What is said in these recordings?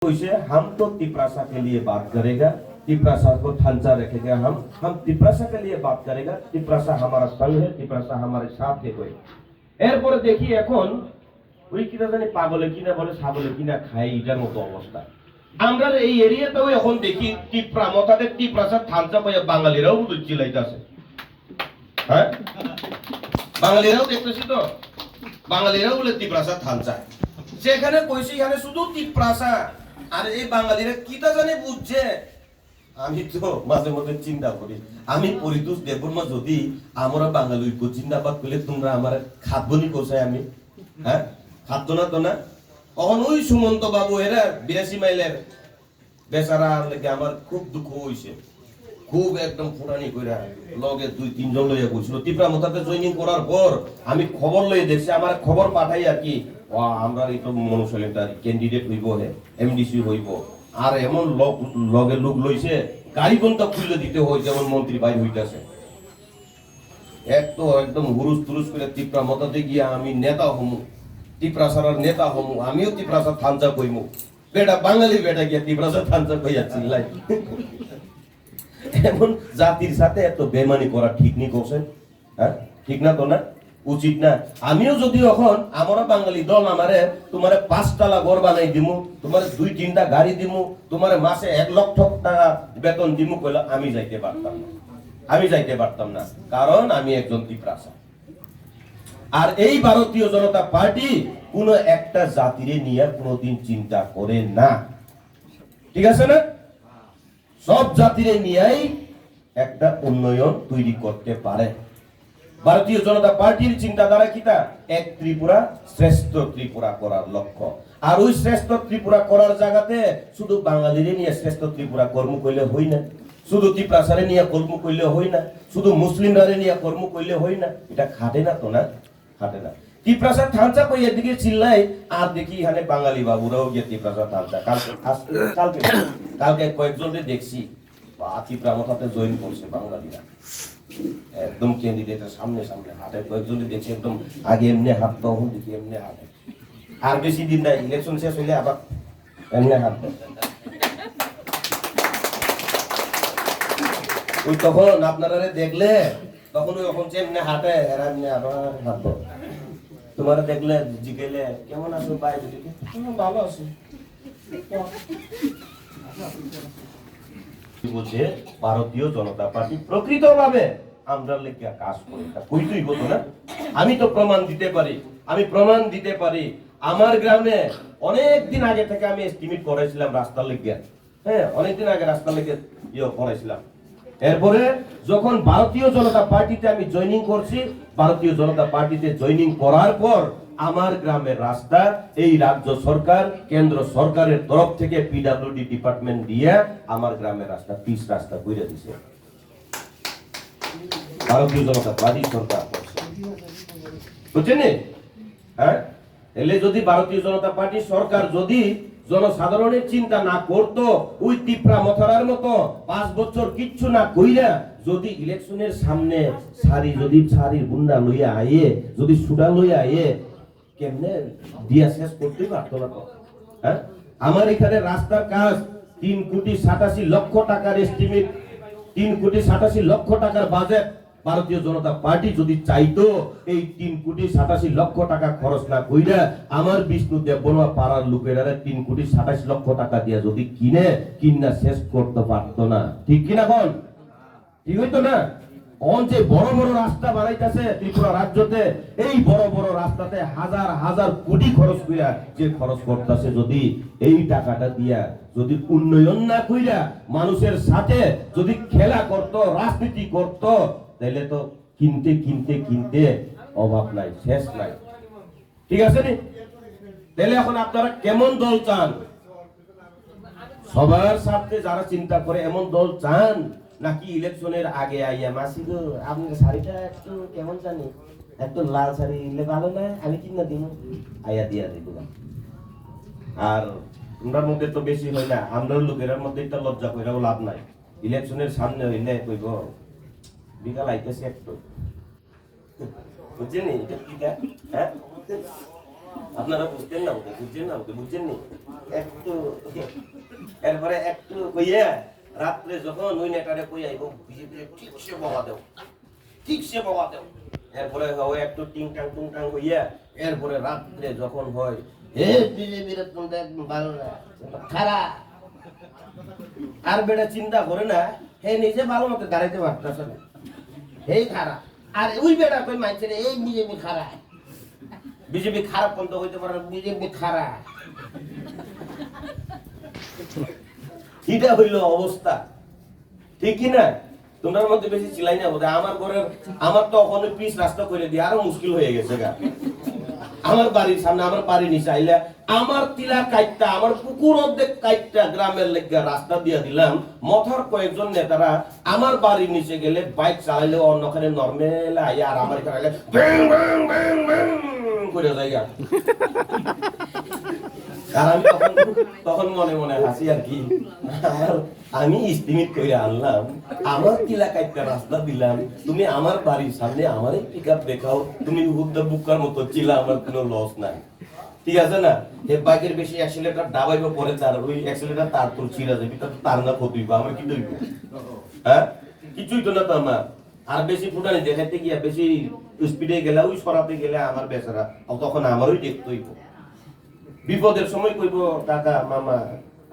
हम तो तिपरासा के लिए बात करेगा, तिपरासा को ढांचा रखेगा। हम तिपरासा के लिए बात करेगा। तिपरासा हमारा संग है, तिपरासा हमारे साथ है। कोई এরপরে দেখি এখন ওই কিনা জানি পাগলে কিনা বলে ছাগলে কিনা খায়, এটার মতো অবস্থা। আমরা এই এরিয়াতেও এখন দেখি টিপরা মতাতে টিপরাসা ঢাঞ্চা পাইয়া বাঙালিরাও চিলাইতেছে। হ্যাঁ, বাঙালিরাও দেখতেছি তো, বাঙালিরাও বলে টিপরাসা ঢাঞ্চা। যেখানে কইছি এখানে শুধু টিপরাসা, আর এই বাঙালিরা কিটা জানে বুঝছে। আমি তো মাঝে মধ্যে চিন্তা করি, আমি পরিতোষ দেববর্মা যদি আমরা বাঙালি ঐক্য জিন্দাবাদ করলে তোমরা আমার খাদ্যনি কোথায়? আমি হ্যাঁ খাদ্য না তো না। তখন ওই সুমন্ত বাবু এরা 82 মাইলের বেচারা লেগে আমার খুব দুঃখ হয়েছে, খুব একদম ফুটানি কইরা লগে 2-3 জন লইয়া গেছিল। ত্রিপুরা মতাতে জয়েনিং করার পর আমি খবর লইয়া দেখছি, আমার খবর পাঠাই আর কি আমরা এই তো মনুষ্যলেন্টার ক্যান্ডিডেট হইব, এমডিসি হইব। আর এমন লগে লোক লইছে গাড়ি পর্যন্ত খুলে দিতে হয়, যেমন মন্ত্রী বাইর হইতেছে। একদম হুরুস তুরুস করে ত্রিপুরা মতাতে গিয়া আমি নেতা হমু, ত্রিপুরাসার নেতা হমু, আমিও ত্রিপুরাসার থানচা কইমু। বেটা বাঙালি বেটা গিয়া ত্রিপুরাসার থানচা কইয়া চিল্লাই। এমন জাতির সাথে এত বেমানি করা ঠিক নেই করছেন? হ্যাঁ ঠিক না তো না, উচিত না। আমিও যদি এখন আমরা বাঙালি দল আমারে তোমারে 5 তলা ঘর বানাই দিমু, তোমারে 2-3টা গাড়ি দিমু, তোমারে মাসে 1 লক্ষ টাকা বেতন দিমু কইলা আমি যাইতে পারতাম না, আমি যাইতে পারতাম না, কারণ আমি একজন ত্রিপুরাসা। আর এই ভারতীয় জনতা পার্টি কোন একটা জাতিরে নিয়ে কোনোদিন চিন্তা করে না, ঠিক আছে না? সব জাতিরে নিয়েই একটা উন্নয়ন তৈরি করতে পারে। ভারতীয় জনতা পার্টির চিন্তাধারা কিটা? এক ত্রিপুরা শ্রেষ্ঠ ত্রিপুরা করার লক্ষ্য। আর ওই শ্রেষ্ঠ ত্রিপুরা করার জায়গাতে শুধু বাঙালিরে নিয়ে শ্রেষ্ঠ ত্রিপুরা কর্ম করলে হই না, শুধু ত্রিপুরাসারে নিয়ে কর্ম করলে হই না, শুধু মুসলিমরা নিয়ে কর্ম করলে হই না। এটা খাটে না তো না, খাটে না। ত্রিপুরাসার থানচা কই এদিকে চিল্লাই, আর দেখি এখানে বাঙালি বাবুরাও গিয়ে ত্রিপুরাসার থানচা। কালকে কয়েকজনকে দেখছি ত্রিপুরা মতাতে জয়েন করছে বাঙালিরা, একদম ক্যান্ডিডেটের সামনে সামনে হাঁটে। কয়েকজনকে দেখছি একদম আগে এমনি হাঁট, তখন দেখি এমনি হাঁটে। আর বেশি দিন নাই, ইলেকশন শেষ হইলে আবার এমনি হাঁটবে। ওই তখন আপনারা দেখলে তখন ওই এখন এমনি হাঁটে, এরা এমনি আবার হাঁটবো। তোমার দেখলে জিজ্ঞেলে কেমন আছো ভাই, ভালো আছি বলছে। ভারতীয় জনতা পার্টি প্রকৃতভাবে আমরা লেগে কাজ করে কইতেই হতো না। আমি তো প্রমাণ দিতে পারি, আমি প্রমাণ দিতে পারি। আমার গ্রামে অনেকদিন আগে থেকে আমি এস্টিমেট করেছিলাম রাস্তার লেগে, হ্যাঁ অনেকদিন আগে রাস্তার লেগে করেছিলাম। এরপরে যখন ভারতীয় জনতা পার্টিতে আমি জয়েনিং করছি, ভারতীয় জনতা পার্টিতে জয়েনিং করার পর আমার গ্রামের রাস্তা এই রাজ্য সরকার কেন্দ্র সরকারের তরফ থেকে পিডব্লিউডি ডিপার্টমেন্ট দিয়ে আমার গ্রামের রাস্তা পিচ রাস্তা কইরা দিছে ভারতীয় জনতা পার্টি সরকার করছে, বুঝছেন? হ্যাঁ, এলে যদি ভারতীয় জনতা পার্টি সরকার যদি জনসাধারণের চিন্তা না করতো, ওই ত্রিপুরা মথারার মতো 5 বছর কিচ্ছু না কইরা যদি ইলেকশনের সামনে সারির গুন্ডা লইয়া আইয়ে, যদি সুডা লইয়া আইয়ে কেমনে দিয়া শেষ করতে পারতো না তো। হ্যাঁ, আমার এখানে রাস্তার কাজ 3,87,00,000 টাকার এস্টিমেট, 3,87,00,000 টাকার বাজেট। ভারতীয় জনতা পার্টি যদি চাইতো এই 3,87,00,000 টাকা খরচ না কইরা আমার বিষ্ণু দেববর্মা পাড়ার লোকেরা 3,87,00,000 টাকা দিয়া যদি কিনা শেষ করতে পারতো না, ঠিক কিনা বল? ঠিক হইতো না? যে বড় বড় রাস্তা বানাইতেছে ত্রিপুরা রাজ্যতে, এই বড় বড় রাস্তাতে হাজার হাজার কোটি খরচ কইরা যে খরচ করতেছে, যদি এই টাকাটা দিয়া যদি উন্নয়ন না কইরা মানুষের সাথে যদি খেলা করত, রাজনীতি করত, তাহলে তো কিনতে কিনতে কিনতে অভাব নাই, শেষ নাই, ঠিক আছে নি? তাহলে এখন আপনারা কেমন দল চান? সবার সাথে যারা চিন্তা করে এমন দল চান, নাকি ইলেকশনের আগে আইয়া মাসি গো আপনার শাড়িটা একটু কেমন জানি, একটু লাল শাড়ি নিলে ভালো না, আমি কিনা দিব, আইয়া দিয়া দিব। আর তোমরার মধ্যে তো বেশি হয় না, আমরা লোকের মধ্যে একটা লজ্জা কইরাও লাভ নাই। ইলেকশনের সামনে হইলে কইব বিকাল আইতেছে একটু, বুঝছেন? এটা কি হ্যাঁ আপনারা বুঝতেন না ওকে, বুঝছেন না ওকে, বুঝছেন নি একটু। এরপরে একটু কইয়া রাত্রে যখন ওই নেটারে কই আইব বিজেপি ঠিকসে বকা দেও, ঠিকসে বকা দেও। এরপরে হয় একটু টিং টাং টুং টাং হইয়া এরপরে রাত্রে যখন হয় এ বিজেপির তোমরা একদম ভালো না, খারাপ। আর বেটা চিন্তা করে না হে নিজে ভালো মতো দাঁড়াইতে পারতেছে না, এই খারাপ। আর ওই বেটা কই মানছে রে এই বিজেপি খারাপ, বিজেপি খারাপ বন্ধ হইতে পারে, বিজেপি খারাপ। এটা হইল অবস্থা, ঠিক কি না? তোমার মধ্যে বেশি চিলাই না বোধ। আমার ঘরের আমার তো ওখানে পিচ রাস্তা করে দিয়ে আরো মুশকিল হয়ে গেছে গা। আমার বাড়ির সামনে আমার বাড়ি নিচে আইলে আমার টিলা কাইটটা আমার পুকুর অর্ধেক কাইটটা গ্রামের লেগে রাস্তা দিয়ে দিলাম। মথার কয়েকজন নেতারা আমার বাড়ির নিচে গেলে বাইক চালাইলে অন্যখানে নর্মেল আইয়া আর আমার এখানে আইলে ব্যাং ব্যাং ব্যাং ব্যাং করে যাইয়া। আর আমি তখন মনে মনে হাসি আর কি, আমি ইস্তিমিত করে আনলাম, আমার এলাকায় একটা রাস্তা দিলাম, তুমি আমার বাড়ির সামনে আমার পিক আপ দেখাও, তুমি হুদ্দা বুকার মতো চিলা, আমার কোনো লস নাই, ঠিক আছে না? এই বাইকের বেশি অ্যাক্সিলেটর দাবাইব পরে তার ওই অ্যাক্সিলেটর তার তোর ছিঁড়া যাবে, তার না ক্ষতি হইব, আমার কি দইব? হ্যাঁ, কিছুই তো না তো আমার। আর বেশি ফুটানি দেখাইতে গিয়া বেশি স্পিডে গেলে ওই সরাতে গেলে আমার বেচারা তখন আমারই দেখতে হইব। বিপদের সময় কইব টাকা মামা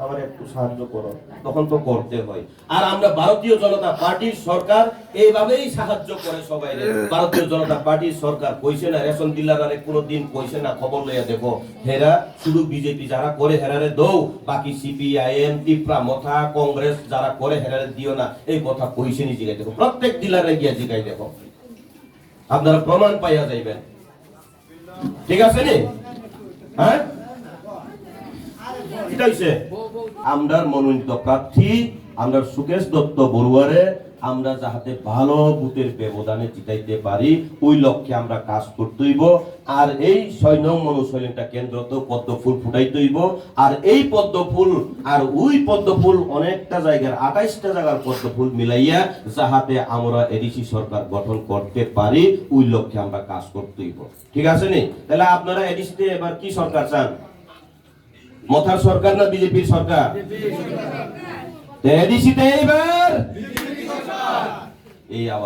আমার একটু সাহায্য করো, তখন তো করতে হয়। আর আমরা ভারতীয় জনতা পার্টির সরকার এইভাবেই সাহায্য করে সবাই। ভারতীয় জনতা পার্টির সরকার কইছে না রেশন ডিলারে কোনোদিন কইছে না খবর লইয়া দেখো হেরা শুধু বিজেপি যারা করে হেরারে দৌ, বাকি সিপিআইএম টিপ্রা মথা কংগ্রেস যারা করে হেরারে দিও না, এই কথা কইছে নি জিগাই দেখো, প্রত্যেক ডিলারে গিয়া জিগাই দেখো, আপনারা প্রমাণ পাইয়া যাইবেন, ঠিক আছে নি? হ্যাঁ, আমরা মনোনীত প্রার্থী আমরা সুকেশ দত্ত বড়ুয়ারে আমরা যাহাতে ভালো বুথের ব্যবধানে জিতাইতে পারি ওই লক্ষ্যে আমরা কাজ করতে হইব। আর এই 6 নং মনুশৈলীটা কেন্দ্রতে পদ্ম ফুল ফুটাইতে হইব। আর এই পদ্ম ফুল আর ওই পদ্ম ফুল অনেকটা জায়গার 28টা জায়গার পদ্ম ফুল মিলাইয়া যাহাতে আমরা এডিসি সরকার গঠন করতে পারি ওই লক্ষ্যে আমরা কাজ করতে হইব, ঠিক আছে নি? তাহলে আপনারা এডিসিতে এবার কি সরকার চান? মথার সরকার না বিজেপির সরকার? এডিসিতে এইবার এই আবার